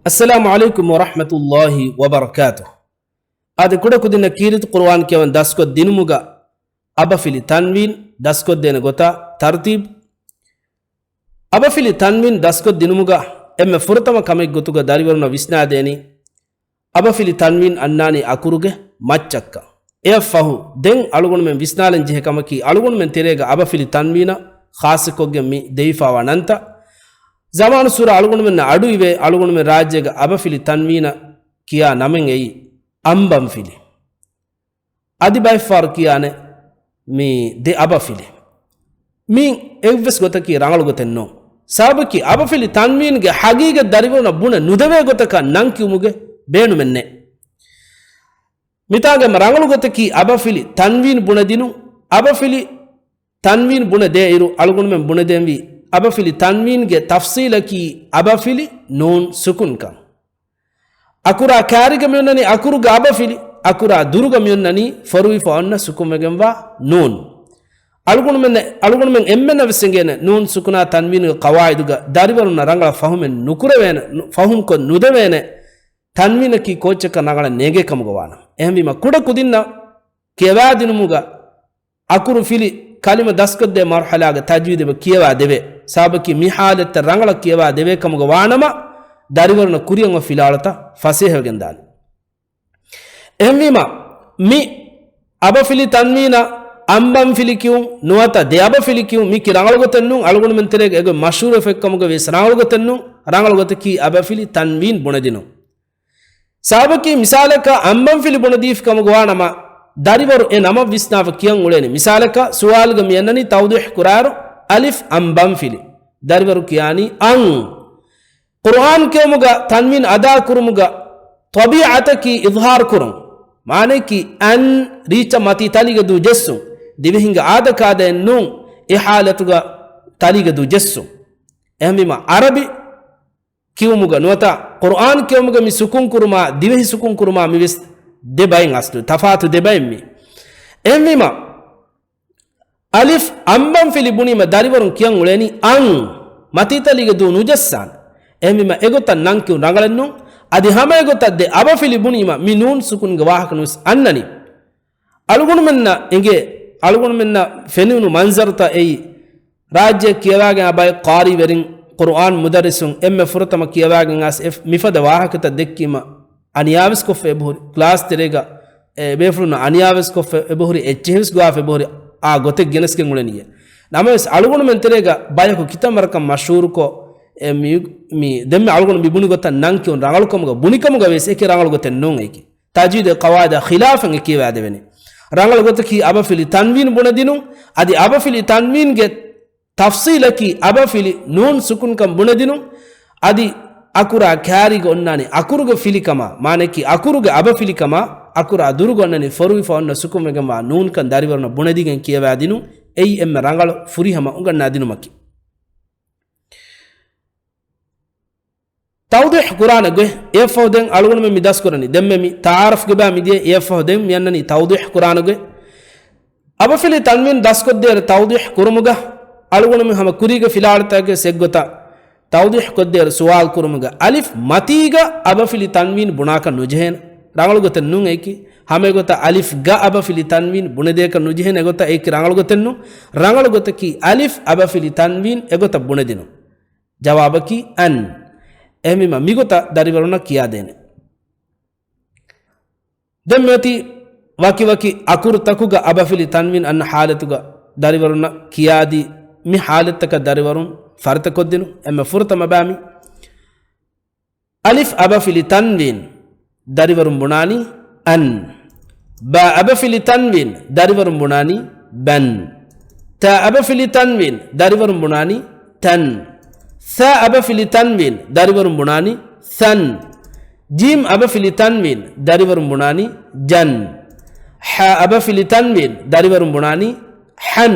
Assalamu alaikum wa rahmatullahi wa barakatuh. Ade kuda kudina kirit Qur'an kewan dasko dinumuga abafili tanwin dasko dene gota tartib abafili tanwin dasko dinumuga emme furtama kame gotuga dariwarna visna deni abafili tanwin annani akuruge machakka efahu den alugun men visnalen jehe kamaki alugun men terega abafili tanwina khasikoge mi deifa wananta Zaman surah alugun men adu iwe alugun men rajyega abafili tanwina kiya namen ei ambam fili adi by far kiyane mi de abafili min evves gota ki rangalu gotenno sabaki abafili tanwin ge hagiga darivona buna nudave gotaka nanki umuge beenu menne mitage rangalu gota ki abafili tanwin buna dinu abafili tanwin buna de iru alugun men buna demvi abafili tanwin ge tafsila ki abafili nun sukun kan akura kariga myonnani akuruga abafili akura duruga myonnani farui fa onna sukun megemwa nun algun men emmena vesengene nun sukuna tanwin ge qawaiduga dariwaruna rangala fahumen nukurevena fahum ko nudevene tanwin ki kochaka nagala nege kamugwana ehmima kuda kudinna kewadinuga akuru fili kalima daskode marhalaga tajwid be kiyawa debe sabaki mi halat rangala kiyawa debe kamuga wanama dariwarna kuriyanga filalata fasih gendal emima mi abafili tanwina ambam filikiu nuata de abafilikiu mi kirangala gotennu algun menterege ego mashhur efek kamuga ves rangala gotennu rangala goteki abafili tanwin bunadinu sabaki misalaka ambam fili bunadif kamuga wanama dariwaru e nama visnava kiyan uleni misalaka suwalga miyannani tawdih kuraru alif ambam fili dariwaru kiyani an Qur'an kemuga tanwin ada kurumuga tabi'ata ki izhar kurum maane ki an richa mati taliga du jessu divihinga ada kada nun ihalatuga taliga du jessu ehmima arabi kiumuga nuata Qur'an kemuga mi sukun kuruma divihi sukun kuruma mi vis debayin aslu tafatu debayin mi emima alif ambam fili bunima dariwarun kiyan uleni an matita liga du nujassan emima egota nanki rangalennu adi hama egota de aba fili bunima minun sukun gawahaknus annani algun menna fenunu manzarta ei rajya kiyawagen abay qari verin Qur'an mudarrisun emme furtama kiyawagen as mifada wahakata dekkima aniyavis ko february class terega befruna aniyavis ko february hs go february a gote genes ke nguleniye names algun men terega bayako kitamarkam mashhur ko mi demme algun bi buni gotan nanki on rangal kom go buni kom go wese ke rangal goten non eki tajwid qawaida khilafan ke wade bene rangal gote ki abafili tanwin bunadinu adi abafili tanwin ge tafsila ki abafili nun sukun kam bunadinu adi akura kariga onnani akuruga filikama maneki akuruga abafilikama akura duruga onnani forui fa onna sukumegama nun kan dariwarna bunadigen kiyawadinu ei emme rangal furihama unganna dinu makki tawdih qur'an ge efoden algun me midas korani demme mi taaruf ge ba mi de efoden mi annani tawdih qur'an ge abafili tanwin daskodde tawdih kurumuga algun me hama kuriga filalta ge seggota tawdih kodder suwal kurumuga alif matiga abafili tanwin bunaka nujhen rangal goten nun eki hame gota alif ga abafili tanwin bunedeka nujhen egota eki rangal goten nu rangal gotaki alif abafili tanwin egota bunedinu jawabaki an emima migota dariwaruna kiya dene demmeti waki akur takuga abafili tanwin an halatuga dariwaruna kiyadi mi halataka dariwarun farta koddinu emme furta mabami alif abafili tanwin dariwarum bunani an ba abafili tanwin dariwarum bunani ban ta abafili tanwin dariwarum bunani tan sa abafili tanwin dariwarum bunani san jim abafili tanwin dariwarum bunani jan ha abafili tanwin dariwarum bunani han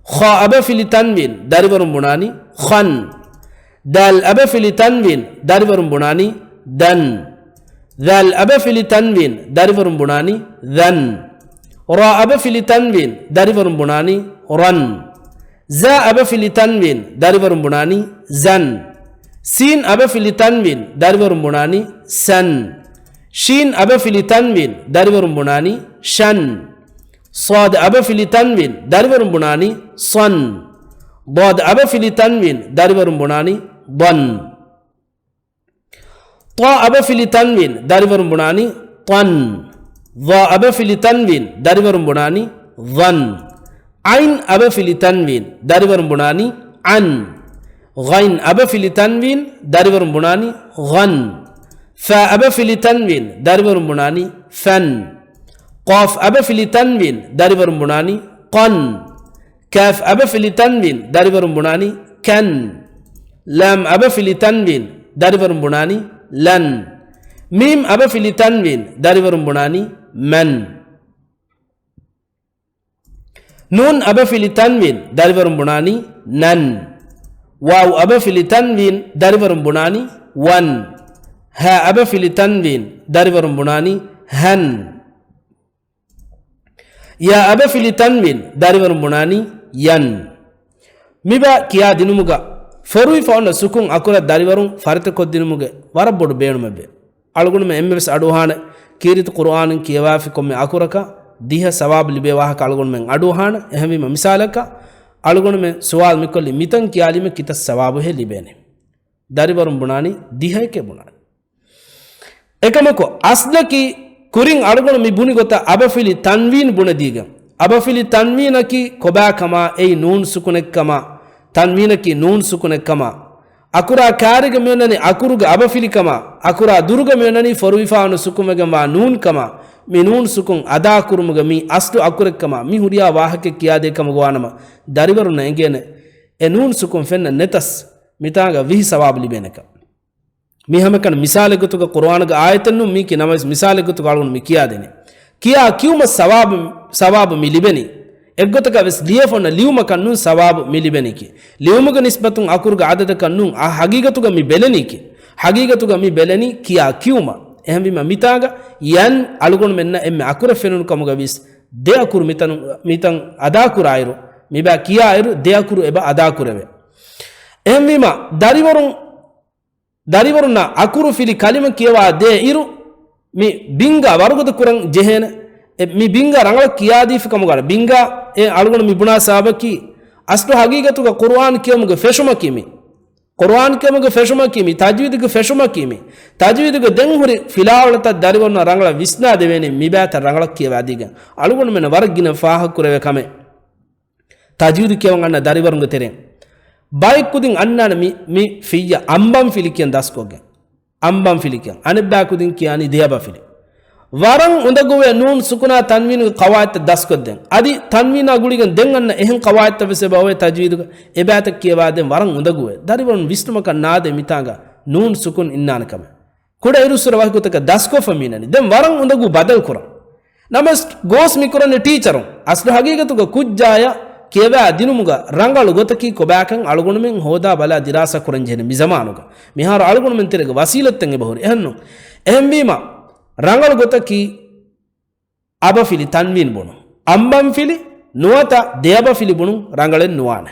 kha abafili tanwin dariwarum bunani khan dal abafili tanwin dariwarum bunani dan dal abafili tanwin dariwarum bunani dan ra abafili tanwin dariwarum bunani ran za abafili tanwin dariwarum bunani zan sin aba fili tanwin dari warum bunani san, shin aba fili tanwin dari warum bunani shan, sad aba fili tanwin dari warum bunani son, dad aba fili tanwin dari warum bunani dan, ta aba fili tanwin dari warum bunani tan, dha aba fili tanwin dari warum bunani dhan, ain aba fili tanwin dari warum bunani an, ghain aba fili tanwin dari warum bunani ghan, fa aba fili tanwin dari warum bunani fan, qaf aba fili tanwin dari warum bunani qan, kaf aba fili tanwin dari warum bunani kan, lam aba fili tanwin dari warum bunani lan, mim aba fili tanwin dari warum bunani man, nun aba fili tanwin dari warum bunani nan, waw aba fili tanwin dari warum bunani wan, ha aba fili tanwin dari warum bunani han, ya aba fili tanwin dari warum bunani yan. Miba kiya dinumuga forui fauna sukun akura dari warum farite kod dinumuge warabodu beenumabe algunu me embes aduhana kirit qur'anin kiyawafi komme akuraka diha sawab libe waha algunu men aduhana ehmi misalaka algunu me suwal mikolli mitan kiyalime kita sawabu he libene dari warum bunani diha ke bunani ekamako aslaki kuring algunu mi buni gota abafili tanwin bunadiga abafili tanwina ki koba kama ei nun sukunek kama tanwina ki nun sukunek kama akura kariga menani akuruga abafili kama akura duruga menani forwifaanu sukumega ma nun kama mi nun sukun ada kurumuga mi aslu akurek kama mi huriya wahake kiyade kama gwanama dariwaru na engene e nun sukun fenna netas mitaga vihi sawab libenaka mi hamakan misale gutuga qur'an ga ayatan nu mi ki namas misale gutuga algun mi kiyadene kiya kiuma sawab mi libeni eggotaka ves liefona liuma kannun sawab mi libeni ki liumuga nisbatun akurga adada kannun a hagigatuga mi beleni ki hagigatuga mi beleni kiya kiuma ehmbima mitaga yan algon menna emme akura fenun kamuga vis de akur mitan ada kurairu miba kiya airu de akuru eba ada kurave ehmbima dariwaruna akuru fili kalima kiyawa de iru mi binga warugoda kurang jehena mi binga rangala kiyadi fi kamuga binga e algon mi buna sabaki aslu hagigatuga qur'an kiyamuga feshuma kimi qur'an kemuge feshuma kimi tajwidge feshuma kimi tajwidge denhuri filawlata dariwarna rangala visna deveni mibata rangala kiyawadiga algon men wargina faaha kurave kame tajwid kiyawanga dariwarnge tereng baikudin annana mi fiya ambam filikiyan daskoge ambam filikiyan anibba kudin kiyani deyaba fili warang undaguwe nun sukuna tanwin qawaid daskodden adi tanwina guligen denganna ehen qawaid tavse bawe tajwid ebata kiyawade warang undaguwe dariwon visnumaka naade mitanga nun sukun innana kame kuda irusura wahgutaka dasko faminani den warang undagu badal kura namas gos mikurane teacher aslu hagigatuga kujjaya kiyawa dinumuga rangalu gotaki kobakan algunumen hoda bala dirasa kuranjene mi zamanuga mihar algunumen terega wasilattenge bahuri ehanno ehmbima rangalu gotaki aba fili tanwin bunu ambam fili nuwata deyaba fili bunu rangalen nuwana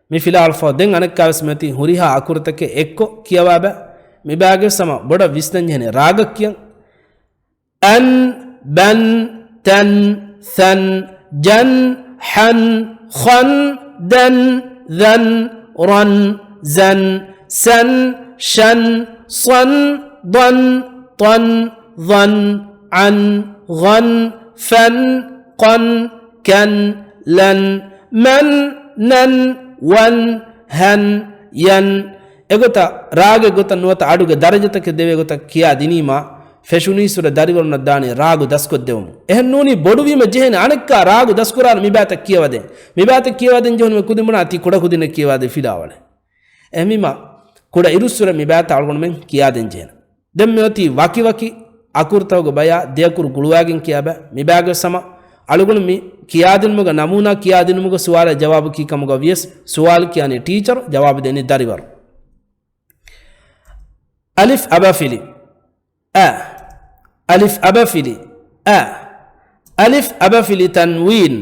mi fila alfa den anakavsmati huriha akurtake ekko kiyawaba mi bage sama boda visnanjene ragakkiyan an ban tan than jan han khan dan dhan ran zan san shan san dan طن ظن عن غن فن قن كن لن من نن ون هن ين اگوتا راگ اگوتا نوتا اڈوگ درجتا کے دیوے اگوتا کیا دینیما فیشونی سور داریورنا دانی راگو دسکو دیوم اہن نونی بڑوی میں جہن آنکا راگو دسکوران می باتا کیا ودیں جہن میں کدی منا تی کڑا کدی نے کیا ودیں فیلا والے اہمی ما کڑا ایرو سور می باتا آلگون میں کیا دیں جہن demmoti waki akurtawgo baya deakur guluwagin kiyaba mi baga sama alugunu mi kiyadin muga namuna kiyadin muga suwala jawab ki kamuga vies suwal kiyani teacher jawab deni dariwar alif abafili a alif abafili a alif abafili tanwin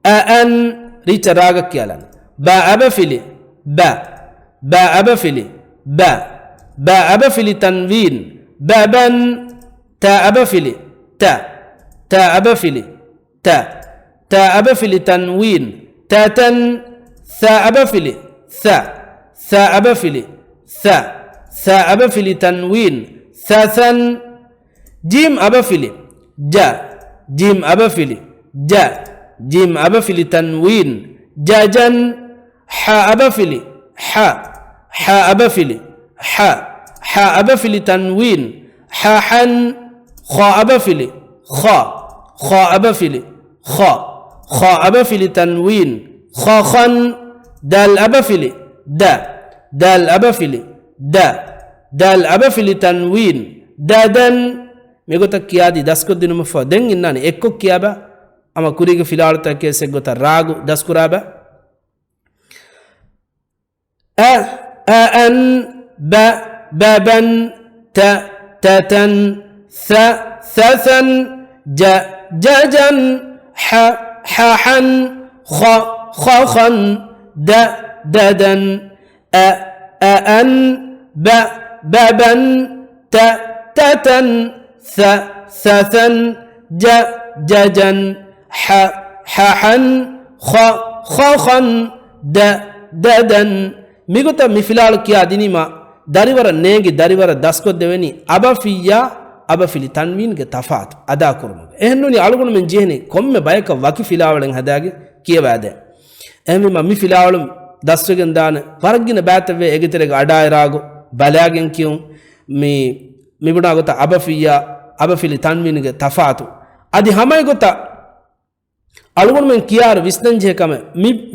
a an richa raga kiyalan ba abafili ba باء أبفلي باء باء أبفلي تنوين بابا تاء أبفلي تاء تاء أبفلي تاء تاء أبفلي تنوين تاتا ثاء أبفلي ثاء ثاء أبفلي ثاء ثاء أبفلي تنوين ثاثا جيم أبفلي جاء جيم أبفلي جاء جيم أبفلي تنوين جاجا حاء أبفلي حاء حاء أبفلي حاء حاء أبفلي تنوين حاحا خاء أبفلي خاء خاء أبفلي خاء خاء أبفلي تنوين خاخا دال أبفلي دا دال أبفلي دا دال أبفلي تنوين دادا ميغوتا كيادي داسكو دينو مفا دين إناني إكو كيابا أما كوريغ فيلارتا كيسي غوتا راغو داسكو رابا أن با بابا تا تاتا ثا ثاثا جا جاجا حاحا خا خاخا دا دادا أن با بابا تا تاتا ثا ثاثا جا جاجا حاحا خا خاخا دا دادا ميغوتا مفلال كيا دينيما داريورا نيغي داريورا داسكو ديوني أبفيا أبفلي تنوين تفات أدا كرم إهنوني ألغون من جهني كم بايك واكي فلاولن هداغي كيه بعده أمي ما مفلاولم داسوغن دان فرقين باتوي إغترق أداي راغو بلاغن كيون مي بنا غوتا أبفيا أبفلي تنوين تفاتو أدي هماي غوتا ألغون من كيار ويسنن جهكم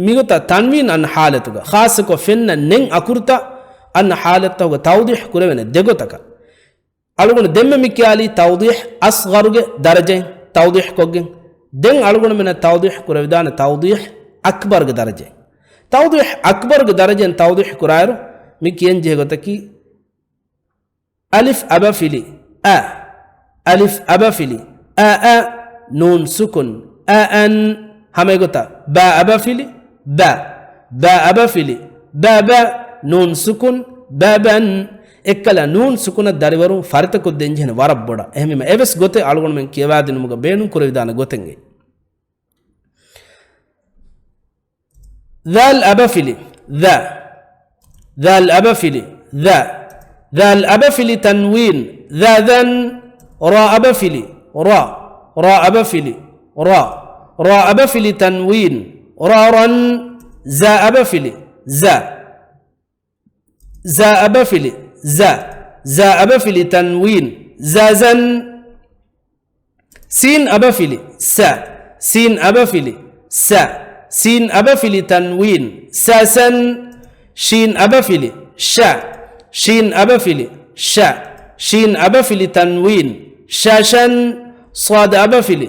مي غوتا تنوين أن حالتوغا خاصكو فن نين أكورتا أن حالتوغا توضيح كوريوين ديغوتاكا ألغون دم مكيالي توضيح أصغر درجة توضيح كوجين دين ألغون من التوضيح كوريدان توضيح أكبر درجة توضيح أكبر درجة توضيح كورايرو مكين جهغتكي ألف أبفلي ألف أبفلي نون سكن أن هميغوتا با أبفلي با أبفلي با نون سكن بابا ekkala nun sukuna dariwaru farita ko denjene warab boda ehmema eves gote algon men kiyawadinu muga beenun kurvidana gotenge dhal abafili dhal abafili dhal abafili tanwin dhadan ra abafili ra abafili ra abafili tanwin raran za abafili za abafili za أبفلي تنوين زازا سين أبفلي سين أبفلي سين أبفلي تنوين ساسا شين أبفلي شين أبفلي شين أبفلي تنوين شاشا صاد أبفلي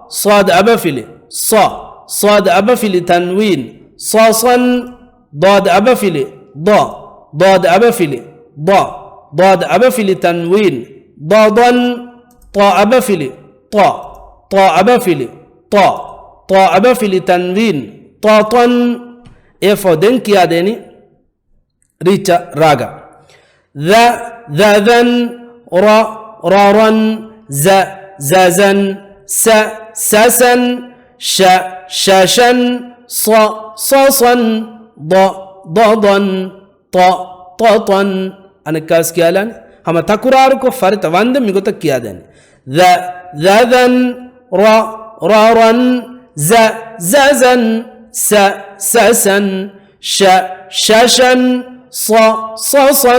صاد أبفلي صاد أبفلي تنوين صاصا ضاد أبفلي ضاد أبفلي ضاد أبفلي تنوين ضادا طا أبفلي طا أبفلي طا أبفلي تنوين طاطا إفودن كيا ديني ريتا راغا ذا رارا زازا ساسا شاشا صاصا ضاضا طاطا أنا كاس كيالان هم تكراركو فرت واند ميغوتا كيادن ذا رارا زازا ساسا شاشا صاصا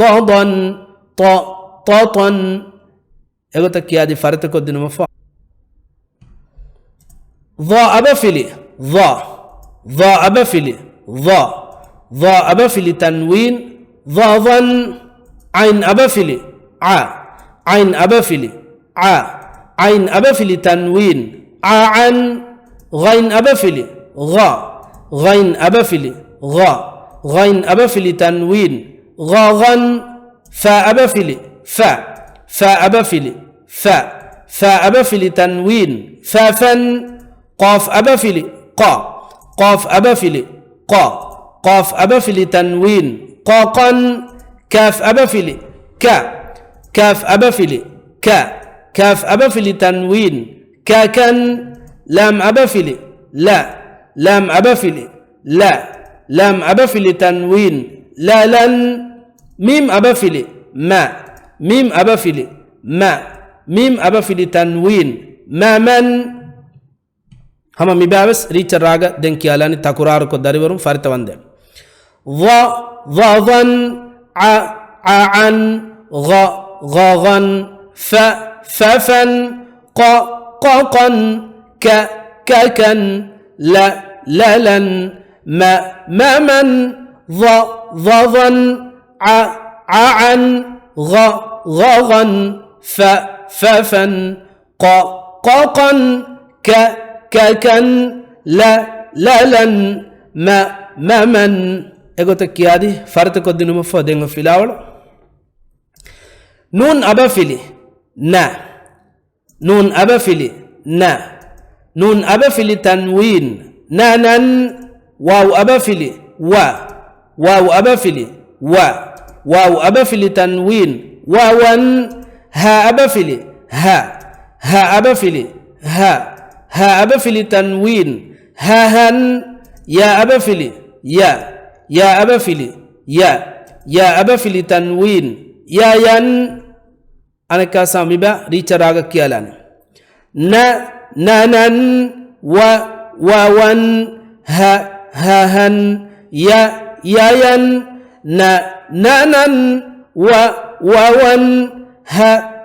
ضاضا طاطا اغوتا كيادي فرتكو دين مفا ضا أبفلي ضا أبفلي ضا أبفلي تنوين ضاضا عين أبفلي عين أبفلي عين أبفلي تنوين عن غين أبفلي غين أبفلي غين أبفلي تنوين غاغا فا أبفلي فا أبفلي فا أبفلي تنوين فافا قاف أبفلي قاف أبفلي قاف أبفلي تنوين قاقا كاف أبفلي كا كاف أبفلي كا كاف أبفلي تنوين كاكا لام أبفلي لا لام أبفلي لا لام أبفلي تنوين لا لن ميم أبفلي ما ميم أبفلي ما ميم أبفلي تنوين ما من هم مبابس ريتش راغا دنكي علاني تاكورار كو داري ورم فارتا وندي ظن عن غاغن ففن قاقا كاكن لن ما من ظن عن غاغن ففن قاقا كاكن لن ما من egote kiyadi farte ko dinu fo dengo filawol nun abafili na nun abafili na nun abafili tanwin nanan waw abafili waw abafili waw abafili tanwin wawan ha abafili ha abafili ha abafili tanwin han ya abafili يا أبفلي يا أبفلي تنوين يا ين أنا كاسامي با ريتشا راغا كيالان نان وون هن يا ين نان وون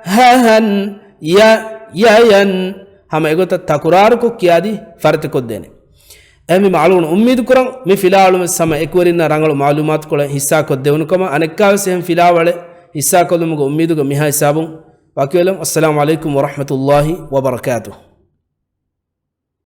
هن يا ين هم एगोता तकुरार को किया दी फर्त को देने एमी मालूम उम्मीद करं मी फिलहाल में समय एक वरिना रंगल मालूमात को हिस्सा को देवन कमा अनेका से हम फिलहाल वाले हिस्सा को मुझे उम्मीद को मिहा हिसाबों बाकी अस्सलाम वालेकुम व रहमतुल्लाहि व बरकातुहू।